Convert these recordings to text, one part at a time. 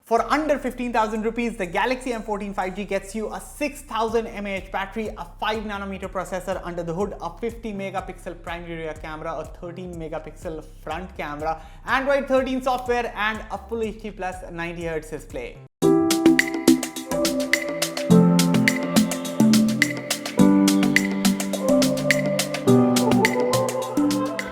For under 15,000 rupees, the Galaxy M14 5G gets you a 6000 mAh battery, a 5nm processor under the hood, a 50 megapixel primary rear camera, a 13 megapixel front camera, Android 13 software, and a Full HD Plus 90Hz display.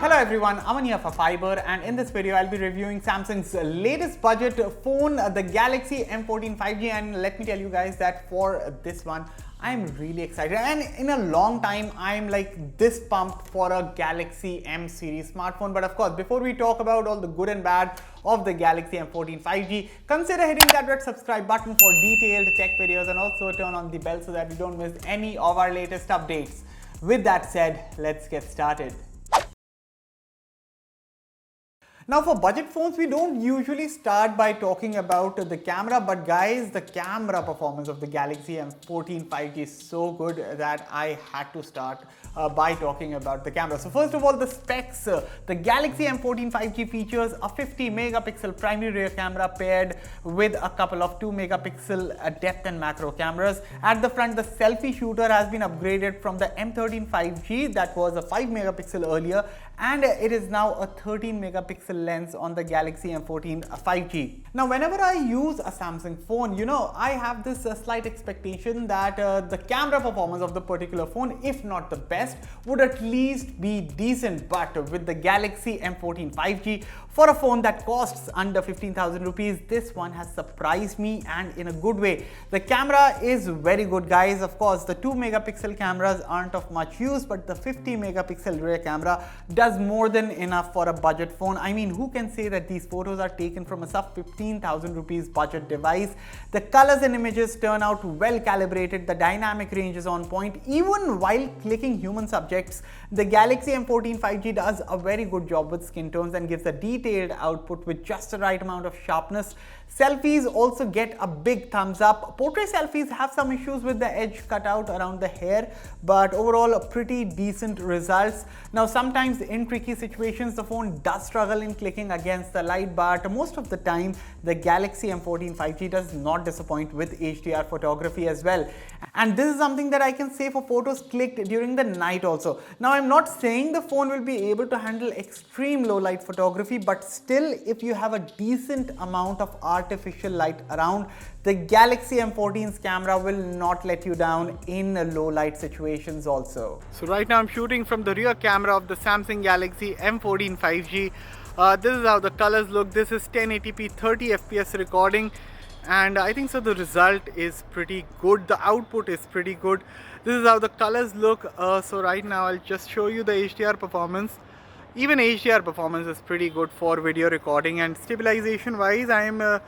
Hello everyone, Aman here for Fiiber, and in this video I'll be reviewing Samsung's latest budget phone, the Galaxy M14 5G, and let me tell you guys that for this one I'm really excited, and in a long time I'm like this pumped for a Galaxy M series smartphone. But of course, before we talk about all the good and bad of the Galaxy M14 5G, consider hitting that red subscribe button for detailed tech videos, and also turn on the bell so that you don't miss any of our latest updates. With that said, let's get started. Now for budget phones, we don't usually start by talking about the camera, but guys, the camera performance of the Galaxy M14 5G is so good that I had to start by talking about the camera. So first of all, the specs. The Galaxy M14 5G features a 50 megapixel primary rear camera paired with a couple of 2 megapixel depth and macro cameras. At the front, the selfie shooter has been upgraded from the M13 5G that was a 5 megapixel earlier, and it is now a 13 megapixel lens on the Galaxy M14 5G. Now whenever I use a Samsung phone, I have this slight expectation that the camera performance of the particular phone, if not the best, would at least be decent. But with the Galaxy M14 5G, for a phone that costs under 15,000 rupees, this one has surprised me, and in a good way. The camera is very good, guys. Of course, the 2 megapixel cameras aren't of much use, but the 50 megapixel rear camera does more than enough for a budget phone. I mean, who can say that these photos are taken from a sub 15,000 rupees budget device? The colors and images turn out well calibrated, the dynamic range is on point. Even while clicking human subjects, the Galaxy M14 5G does a very good job with skin tones and gives a detailed output with just the right amount of sharpness. Selfies also get a big thumbs up. Portrait selfies have some issues with the edge cutout around the hair, but overall pretty decent results. Now sometimes in tricky situations the phone does struggle in clicking against the light, but most of the time the Galaxy M14 5G does not disappoint with HDR photography as well. And this is something that I can say for photos clicked during the night also. Now I'm not saying the phone will be able to handle extreme low light photography, but still, if you have a decent amount of artificial light around, the Galaxy M14's camera will not let you down in low light situations also. So right now I'm shooting from the rear camera of the Samsung Galaxy M14 5G. This is how the colors look. This is 1080p 30 FPS recording, and I think so the result is pretty good. The output is pretty good. This is how the colors look. So right now I'll just show you the HDR performance. Even HDR performance is pretty good for video recording, and stabilization wise I am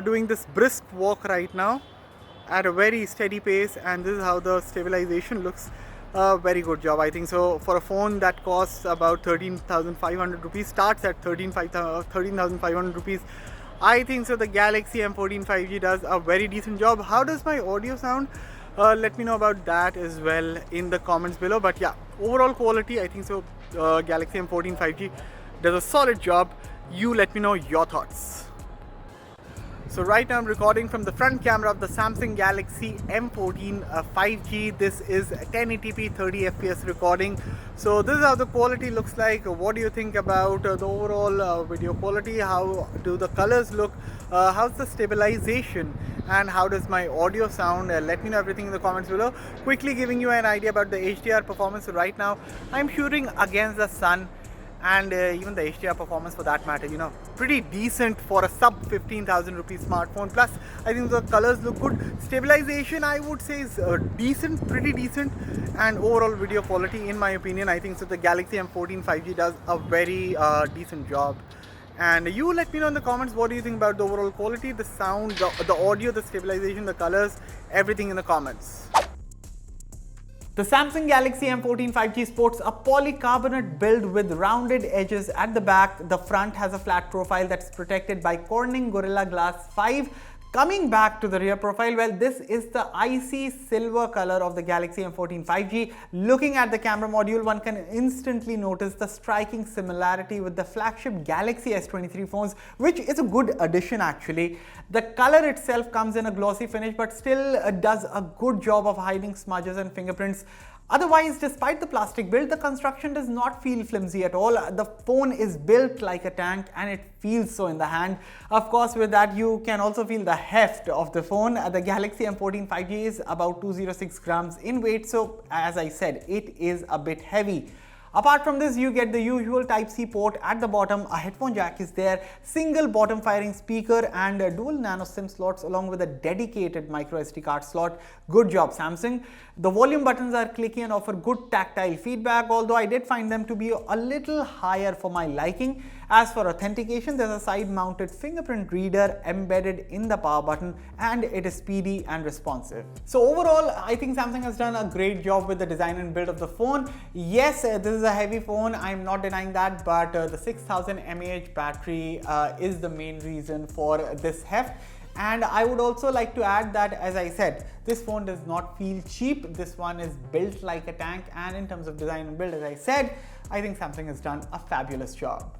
doing this brisk walk right now at a very steady pace, and this is how the stabilization looks. Very good job, I think so, for a phone that costs about 13,500 rupees, starts at 13,500 rupees. I think so the Galaxy M14 5G does a very decent job. How does my audio sound? Let me know about that as well in the comments below. But yeah, overall quality, I think so Galaxy M14 5G does a solid job. You let me know your thoughts. So right now I'm recording from the front camera of the Samsung Galaxy M14 5G. This is 1080p 30 FPS recording. So this is how the quality looks like. What do you think about the overall video quality? How do the colors look? How's the stabilization? And how does my audio sound? Let me know everything in the comments below. Quickly giving you an idea about the HDR performance. So right now I'm shooting against the sun, and even the HDR performance for that matter, pretty decent for a sub 15,000 rupees smartphone. Plus I think the colors look good. Stabilization I would say is decent, pretty decent, and overall video quality, in my opinion, I think so the Galaxy M14 5G does a very decent job. And you let me know in the comments, what do you think about the overall quality, the sound, the audio, the stabilization, the colors, everything in the comments. The Samsung Galaxy M14 5G sports a polycarbonate build with rounded edges at the back. The front has a flat profile that's protected by Corning Gorilla Glass 5. Coming back to the rear profile, well, this is the icy silver color of the Galaxy M14 5G. Looking at the camera module, one can instantly notice the striking similarity with the flagship Galaxy S23 phones, which is a good addition actually. The color itself comes in a glossy finish, but still does a good job of hiding smudges and fingerprints. Otherwise, despite the plastic build, the construction does not feel flimsy at all. The phone is built like a tank and it feels so in the hand. Of course, with that, you can also feel the heft of the phone. The Galaxy M14 5G is about 206 grams in weight, so as I said, it is a bit heavy. Apart from this, you get the usual Type-C port at the bottom, a headphone jack is there, single bottom firing speaker and dual nano SIM slots along with a dedicated micro SD card slot. Good job, Samsung. The volume buttons are clicky and offer good tactile feedback, although I did find them to be a little higher for my liking. As for authentication, there's a side-mounted fingerprint reader embedded in the power button and it is speedy and responsive. So overall, I think Samsung has done a great job with the design and build of the phone. Yes, this is a heavy phone, I'm not denying that, but the 6000 mAh battery is the main reason for this heft. And I would also like to add that, as I said, this phone does not feel cheap. This one is built like a tank, and in terms of design and build, as I said, I think Samsung has done a fabulous job.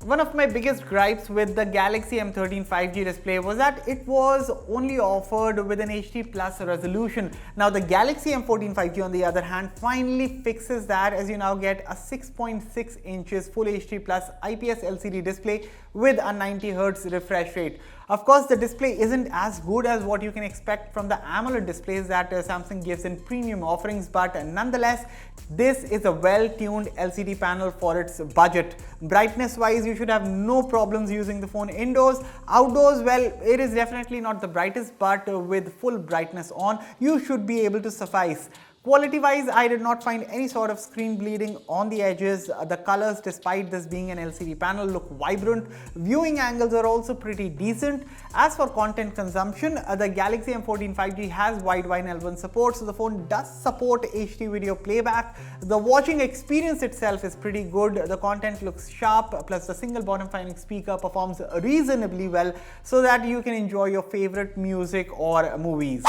One of my biggest gripes with the Galaxy M13 5G display was that it was only offered with an HD Plus resolution. Now the Galaxy M14 5G on the other hand finally fixes that, as you now get a 6.6 inches Full HD Plus IPS LCD display with a 90Hz refresh rate. Of course, the display isn't as good as what you can expect from the AMOLED displays that Samsung gives in premium offerings, but nonetheless, this is a well-tuned LCD panel for its budget. Brightness-wise, you should have no problems using the phone indoors. Outdoors, well, it is definitely not the brightest, but with full brightness on, you should be able to suffice. Quality-wise, I did not find any sort of screen bleeding on the edges. The colors, despite this being an LCD panel, look vibrant. Viewing angles are also pretty decent. As for content consumption, the Galaxy M14 5G has wideband L1 support, so the phone does support HD video playback. The watching experience itself is pretty good. The content looks sharp, plus the single bottom firing speaker performs reasonably well so that you can enjoy your favorite music or movies.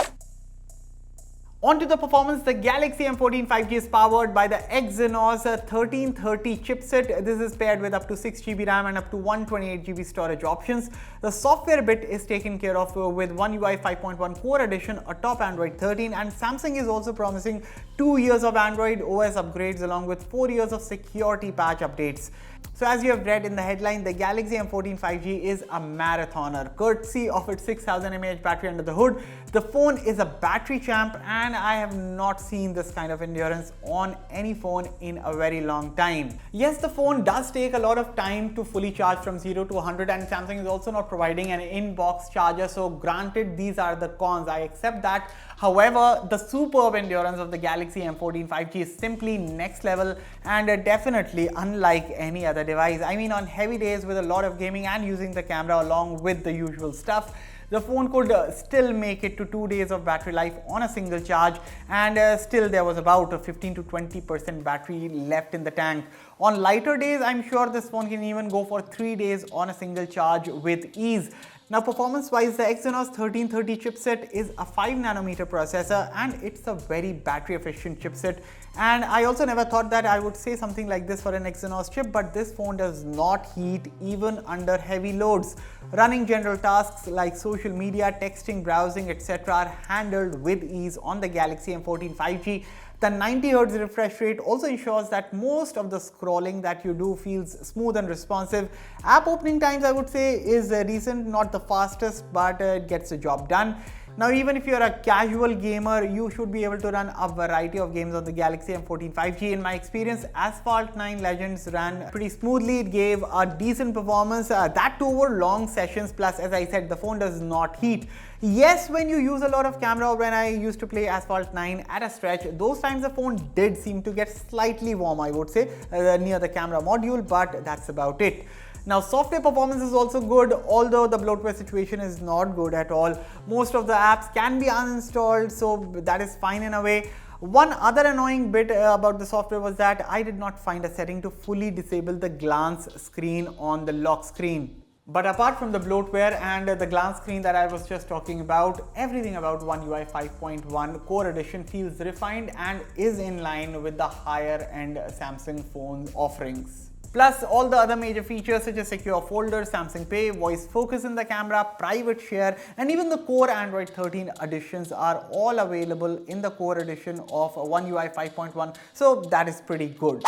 On to the performance, the Galaxy M14 5G is powered by the Exynos 1330 chipset. This is paired with up to 6GB RAM and up to 128GB storage options. The software bit is taken care of with One UI 5.1 Core Edition atop Android 13, and Samsung is also promising 2 years of Android OS upgrades along with 4 years of security patch updates. So as you have read in the headline, the Galaxy M14 5G is a marathoner, courtesy of its 6000 mAh battery under the hood. The phone is a battery champ, and I have not seen this kind of endurance on any phone in a very long time. Yes, the phone does take a lot of time to fully charge from 0 to 100, and Samsung is also not providing an in-box charger, so granted, these are the cons, I accept that. However, the superb endurance of the Galaxy M14 5G is simply next level and definitely unlike any other device. I mean, on heavy days with a lot of gaming and using the camera along with the usual stuff, the phone could still make it to 2 days of battery life on a single charge, and still there was about a 15 to 20% battery left in the tank. On lighter days, I'm sure this phone can even go for 3 days on a single charge with ease. Now, performance-wise, the Exynos 1330 chipset is a 5nm processor, and it's a very battery-efficient chipset. And I also never thought that I would say something like this for an Exynos chip, but this phone does not heat even under heavy loads. Running general tasks like social media, texting, browsing, etc. are handled with ease on the Galaxy M14 5G. The 90Hz refresh rate also ensures that most of the scrolling that you do feels smooth and responsive. App opening times, I would say, is decent, not the fastest, but it gets the job done. Now, even if you're a casual gamer, you should be able to run a variety of games on the Galaxy M14 5G. In my experience, Asphalt 9 Legends ran pretty smoothly. It gave a decent performance, that too over long sessions. Plus, as I said, the phone does not heat. Yes, when you use a lot of camera, or when I used to play Asphalt 9 at a stretch, those times the phone did seem to get slightly warm, I would say, near the camera module, but that's about it. Now, software performance is also good, although the bloatware situation is not good at all. Most of the apps can be uninstalled, so that is fine in a way. One other annoying bit about the software was that I did not find a setting to fully disable the glance screen on the lock screen. But apart from the bloatware and the glance screen that I was just talking about, everything about One UI 5.1 Core Edition feels refined and is in line with the higher end Samsung phone offerings. Plus, all the other major features such as secure folders, Samsung Pay, voice focus in the camera, private share, and even the core Android 13 editions are all available in the core edition of One UI 5.1. So that is pretty good.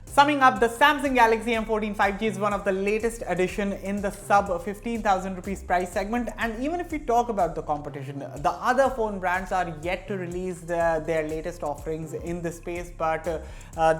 Summing up, the Samsung Galaxy M14 5G is one of the latest addition in the sub 15,000 rupees price segment, and even if we talk about the competition, the other phone brands are yet to release their latest offerings in this space, but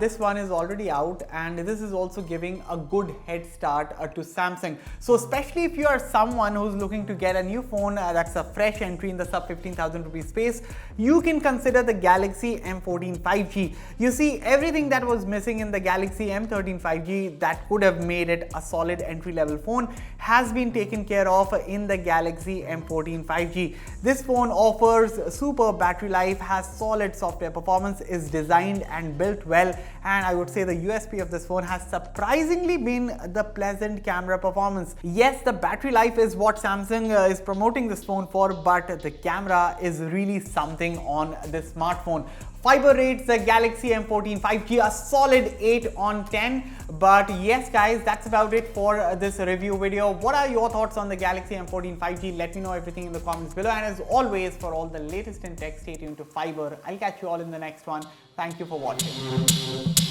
this one is already out and this is also giving a good head start to Samsung. So especially if you are someone who's looking to get a new phone that's a fresh entry in the sub 15,000 rupees space, you can consider the Galaxy M14 5G. You see, everything that was missing in the Galaxy M13 5G that could have made it a solid entry-level phone has been taken care of in the Galaxy M14 5G. This phone offers superb battery life, has solid software performance, is designed and built well, and I would say the USP of this phone has surprisingly been the pleasant camera performance. Yes, the battery life is what Samsung is promoting this phone for, but the camera is really something on this smartphone. Fiiber rates the Galaxy M14 5G a solid 8 on 10. But yes guys, that's about it for this review video. What are your thoughts on the Galaxy M14 5G? Let me know everything in the comments below. And as always, for all the latest in tech, stay tuned to Fiiber. I'll catch you all in the next one. Thank you for watching.